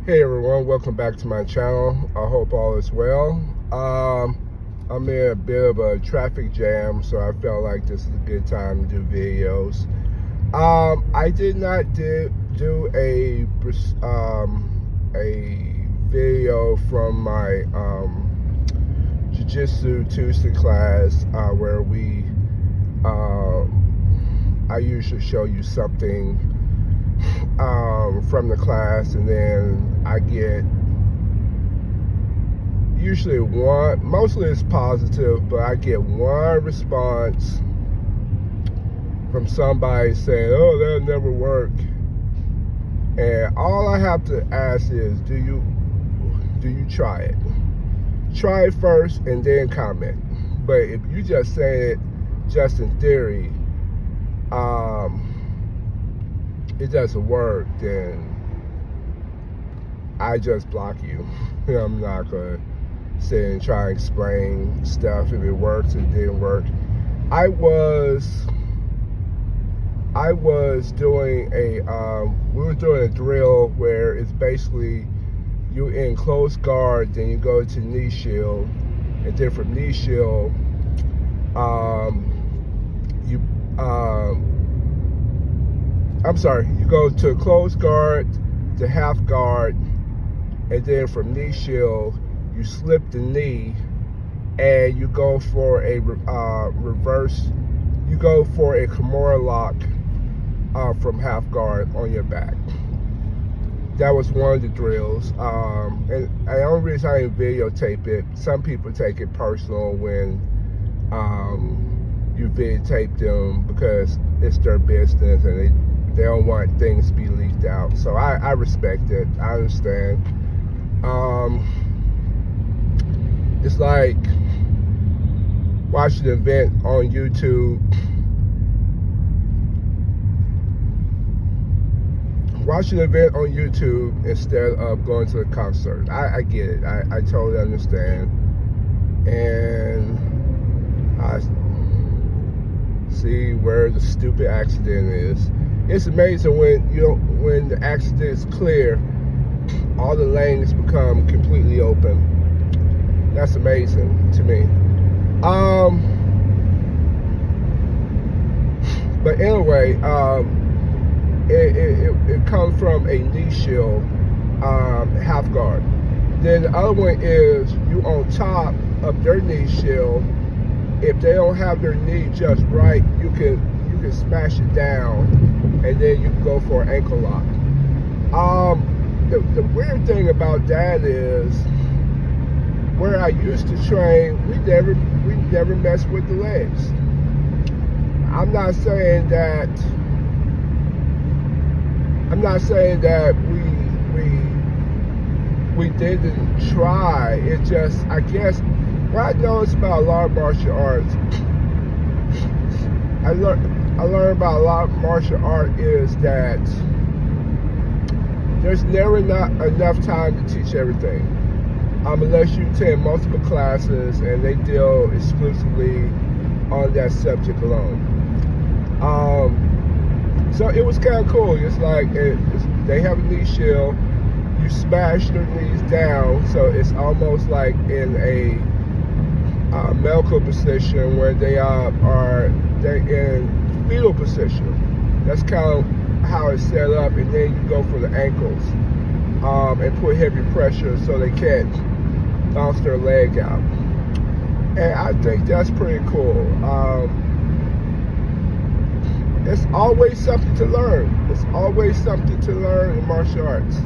Hey everyone, welcome back to my channel. I hope all is well. I'm in a bit of a traffic jam, so I felt like this is a good time to do videos. I did not do a video from my Jiu-Jitsu Tuesday class where I usually show you something from the class, and then I get usually one, mostly it's positive, but I get one response from somebody saying, oh, that'll never work. And all I have to ask is, do you try it? Try it first and then comment. But if you just say it just in theory, it doesn't work, then I just block you. I'm not gonna sit and try and explain stuff. If it works, it didn't work. I was doing we were doing a drill where it's basically you in close guard, then you go to knee shield, and then from knee shield, you go to close guard to half guard, and then from knee shield, you slip the knee, and you go for a reverse. You go for a Kimura lock from half guard on your back. That was one of the drills. And the only reason I didn't videotape it, some people take it personal when you videotape them because it's their business and they don't want things to be leaked out. So I respect it. I understand. It's like watching an event on YouTube. Watching an event on YouTube instead of going to a concert. I get it. I totally understand. And I see where the stupid accident is. It's amazing when the accident is clear, all the lanes become completely open. That's amazing to me. But anyway, it comes from a knee shield, half guard. Then the other one is you on top of their knee shield. If they don't have their knee just right, you can smash it down, and then you can go for an ankle lock. The weird thing about that is, where I used to train, we never messed with the legs. I'm not saying that we didn't try. It just, I guess, what I noticed about a lot of martial arts, I learned about a lot of martial art is that there's never not enough time to teach everything. Unless you attend multiple classes and they deal exclusively on that subject alone. So it was kind of cool. It's like they have a knee shield. You smash their knees down, so it's almost like in a medical position where they're in fetal position. That's kind of how it's set up, and then you go for the ankles and put heavy pressure so they can't bounce their leg out. And I think that's pretty cool. It's always something to learn. It's always something to learn in martial arts.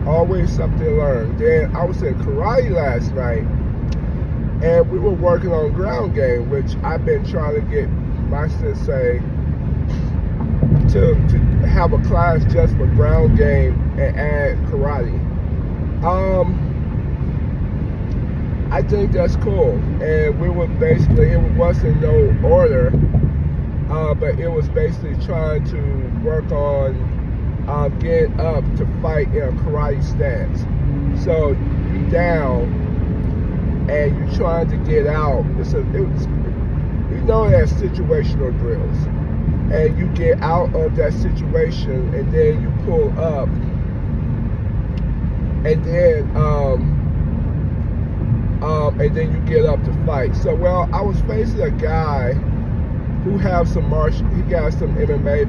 Always something to learn. Then I was in karate last night, and we were working on ground game, which I've been trying to get my sensei to have a class just for ground game and add karate. I think that's cool. And we were basically, it wasn't no order, but it was basically trying to work on getting up to fight in a karate stance. So you down and you're trying to get out. You know that's situational drills. And you get out of that situation, and then you pull up and then you get up to fight. So, well, I was facing a guy who has some he got some MMA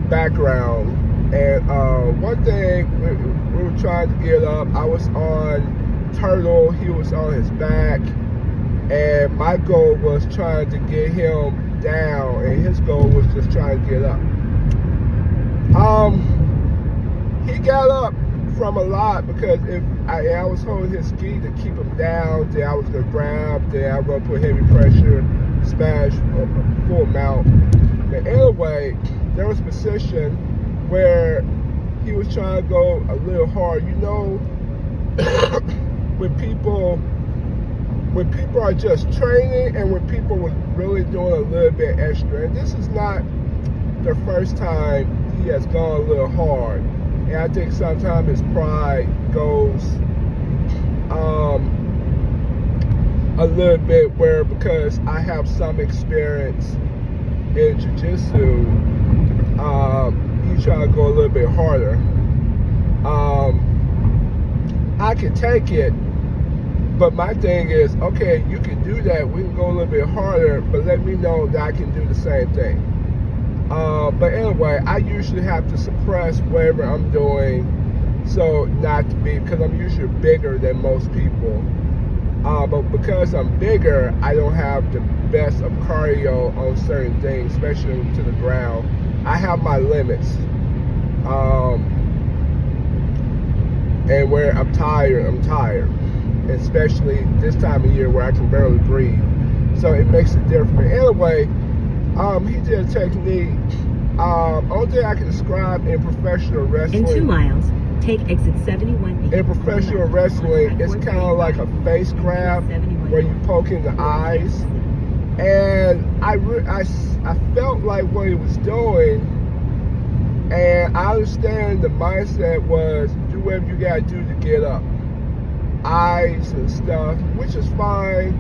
background. And one thing, we were trying to get up. I was on Turtle, he was on his back, and my goal was trying to get him down, and his goal was just trying to get up. He got up from a lot because if I was holding his ski to keep him down, then I was gonna grab, then I was gonna put heavy pressure, smash, full mount. But anyway, there was a position where he was trying to go a little hard. You know, when people are just training and when people were really doing a little bit extra. And this is not the first time he has gone a little hard. And I think sometimes his pride goes a little bit where, because I have some experience in jiu-jitsu, he's trying to go a little bit harder. I can take it, but my thing is, okay, you can do that, we can go a little bit harder, but let me know that I can do the same thing. But anyway, I usually have to suppress whatever I'm doing, so not to be, because I'm usually bigger than most people. But because I'm bigger, I don't have the best of cardio on certain things, especially to the ground. I have my limits. And where I'm tired, especially this time of year where I can barely breathe. So it makes it different. Anyway, he did a technique. Only thing I can describe in professional wrestling. In 2 miles, take exit 71B. In professional wrestling, it's kind of like a face grab where you poke in the eyes. And I felt like what he was doing, and I understand the mindset was do whatever you gotta do to get up. Eyes and stuff, which is fine.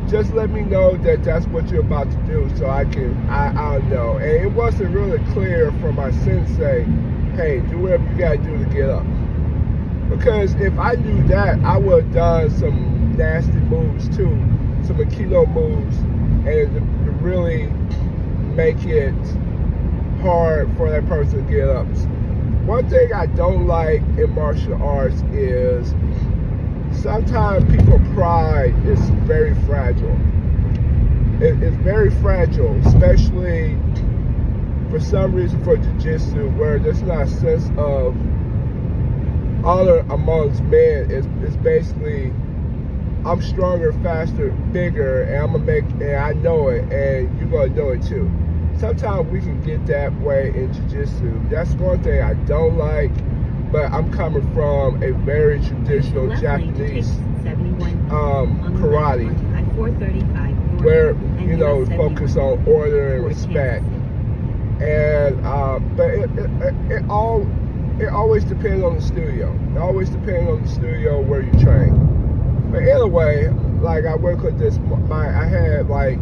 Just let me know that that's what you're about to do, so I don't know. And it wasn't really clear from my sensei, hey, do whatever you gotta do to get up. Because if I knew that, I would have done some nasty moves too, some Aikido moves, and to really make it hard for that person to get up. One thing I don't like in martial arts is sometimes people's pride is very fragile. It's very fragile, especially for some reason for jiu-jitsu, where there's not a sense of honor amongst men. It's basically, I'm stronger, faster, bigger, and I'm gonna make, and I know it, and you're gonna know it too. Sometimes we can get that way in jiu-jitsu. That's one thing I don't like, but I'm coming from a very traditional Japanese karate, where, you know, focus on order and respect. And but it always depends on the studio. It always depends on the studio where you train. But anyway, like I work with this, I had like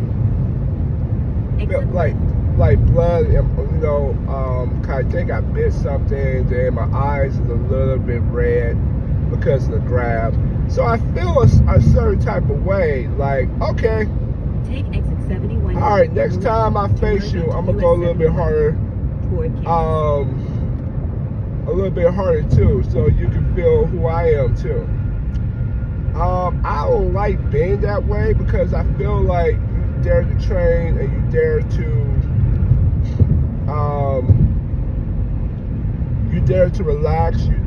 blood, you know, I think I bit something, then my eyes is a little bit red because of the grab. So I feel a certain type of way, like, okay, take exit 71. All right, next time I face you, I'm gonna go a little bit harder, a little bit harder too, so you can feel who I am too. I don't like being that way because I feel like you dare to train and you dare to relax. You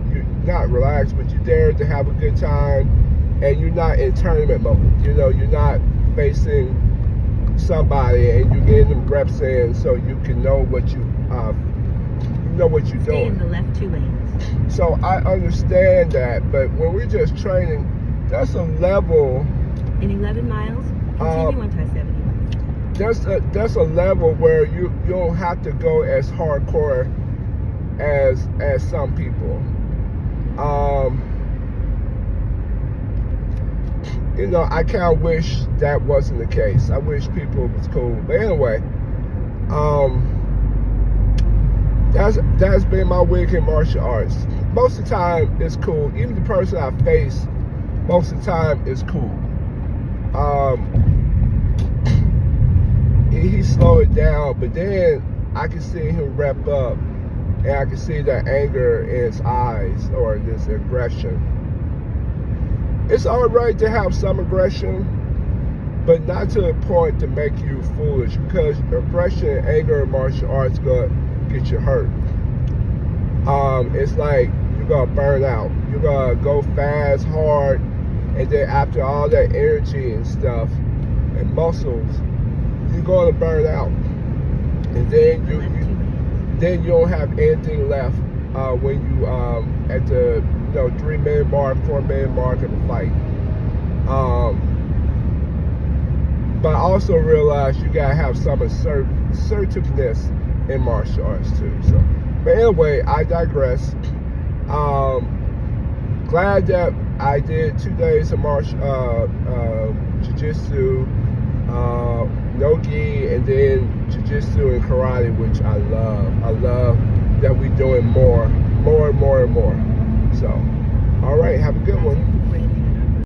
not relax, but you dare to have a good time, and you're not in tournament mode. You know, you're not facing somebody, and you're getting them reps in, so you can know what you know what you're doing. Stay in the left 2 lanes. So I understand that, but when we're just training, that's a level. In 11 miles, continue on I-71. That's a level where you don't have to go as hardcore as some people. You know, I kind of wish that wasn't the case. I wish people was cool. But anyway, that's been my week in martial arts. Most of the time, it's cool. Even the person I face, most of the time, is cool. He slowed it down, but then I can see him rep up, and I can see the anger in his eyes or this aggression. It's all right to have some aggression, but not to a point to make you foolish, because aggression and anger in martial arts gonna get you hurt. It's like you're gonna burn out. You're gonna go fast, hard, and then after all that energy and stuff and muscles, you're gonna burn out, and then you don't have anything left when you at the 3-minute mark, 4-minute mark of the fight. But I also realize you gotta have some assertiveness in martial arts too. So, but anyway, I digress. Glad that I did 2 days of jiu-jitsu, no gi, and then jiu-jitsu and karate, which I love. I love that we're doing more. So, all right, have a good one.